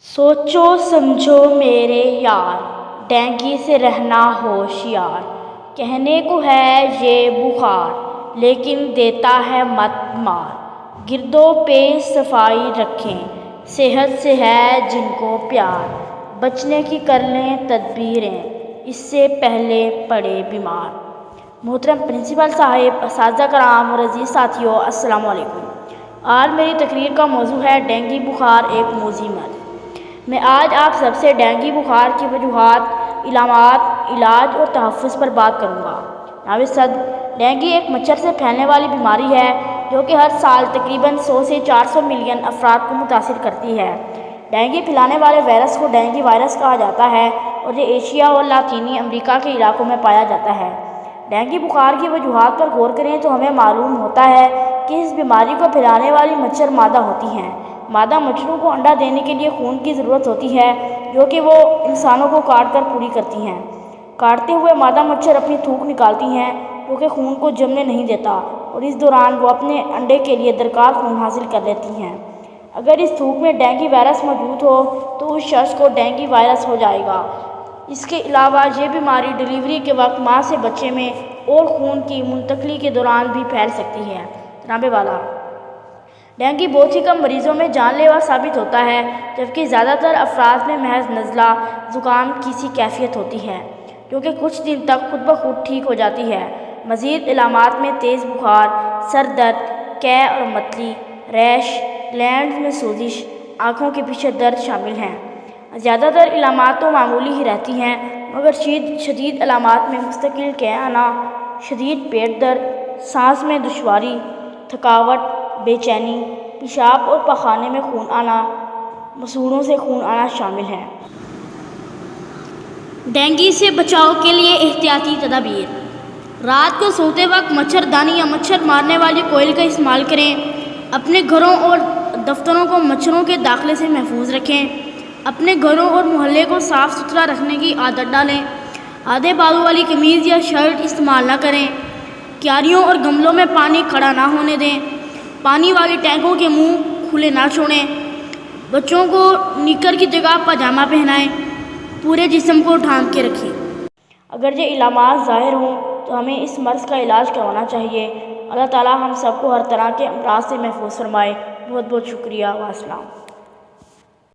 سوچو سمجھو میرے یار، ڈینگی سے رہنا ہوشیار۔ کہنے کو ہے یہ بخار، لیکن دیتا ہے مت مار۔ گرد و پیش صفائی رکھیں، صحت سے ہے جن کو پیار۔ بچنے کی کر لیں تدبیریں، اس سے پہلے پڑے بیمار۔ محترم پرنسپل صاحب، اساتذہ کرام اور عزیز ساتھیو، السلام علیکم۔ آج میری تقریر کا موضوع ہے ڈینگی بخار ایک موذی مرض۔ میں آج آپ سب سے ڈینگی بخار کی وجوہات، علامات، علاج اور تحفظ پر بات کروں گا۔ ناوز صدر، ڈینگی ایک مچھر سے پھیلنے والی بیماری ہے جو کہ ہر سال تقریباً 100 سے 400 ملین افراد کو متاثر کرتی ہے۔ ڈینگی پھیلانے والے وائرس کو ڈینگی وائرس کہا جاتا ہے اور یہ ایشیا اور لاطینی امریکہ کے علاقوں میں پایا جاتا ہے۔ ڈینگی بخار کی وجوہات پر غور کریں تو ہمیں معلوم ہوتا ہے کہ اس بیماری کو پھیلانے والی مچھر مادہ ہوتی ہیں۔ مادہ مچھروں کو انڈا دینے کے لیے خون کی ضرورت ہوتی ہے جو کہ وہ انسانوں کو کاٹ کر پوری کرتی ہیں۔ کاٹتے ہوئے مادہ مچھر اپنی تھوک نکالتی ہیں جو کہ خون کو جمنے نہیں دیتا اور اس دوران وہ اپنے انڈے کے لیے درکار خون حاصل کر لیتی ہیں۔ اگر اس تھوک میں ڈینگی وائرس موجود ہو تو اس شخص کو ڈینگی وائرس ہو جائے گا۔ اس کے علاوہ یہ بیماری ڈیلیوری کے وقت ماں سے بچے میں اور خون کی منتقلی کے دوران بھی پھیل سکتی ہے۔ جناب والا، ڈینگی بہت ہی کم مریضوں میں جان لیوا ثابت ہوتا ہے جبکہ زیادہ تر افراد میں محض نزلہ زکام کی سی کیفیت ہوتی ہے جو کہ کچھ دن تک خود بخود ٹھیک ہو جاتی ہے۔ مزید علامات میں تیز بخار، سر درد، قے اور متلی، ریش، گلینڈز میں سوزش، آنکھوں کے پیچھے درد شامل ہیں۔ زیادہ تر علامات تو معمولی ہی رہتی ہیں مگر شدید علامات میں مستقل قے آنا، شدید پیٹ درد، سانس میں دشواری، تھکاوٹ، بے چینی، پیشاب اور پخانے میں خون آنا، مسوڑھوں سے خون آنا شامل ہیں۔ ڈینگی سے بچاؤ کے لیے احتیاطی تدابیر: رات کو سوتے وقت مچھردانی یا مچھر مارنے والی کوئل کا استعمال کریں۔ اپنے گھروں اور دفتروں کو مچھروں کے داخلے سے محفوظ رکھیں۔ اپنے گھروں اور محلے کو صاف ستھرا رکھنے کی عادت ڈالیں۔ آدھے بازو والی قمیض یا شرٹ استعمال نہ کریں۔ کیاریوں اور گملوں میں پانی کھڑا نہ ہونے دیں۔ پانی والی ٹینکوں کے منہ کھلے نہ چھوڑیں۔ بچوں کو نکر کی جگہ پاجامہ پہنائیں۔ پورے جسم کو ڈھانپ کے رکھیں۔ اگر یہ علامات ظاہر ہوں تو ہمیں اس مرض کا علاج کروانا چاہیے۔ اللہ تعالیٰ ہم سب کو ہر طرح کے امراض سے محفوظ فرمائے۔ بہت بہت شکریہ۔ والسلام۔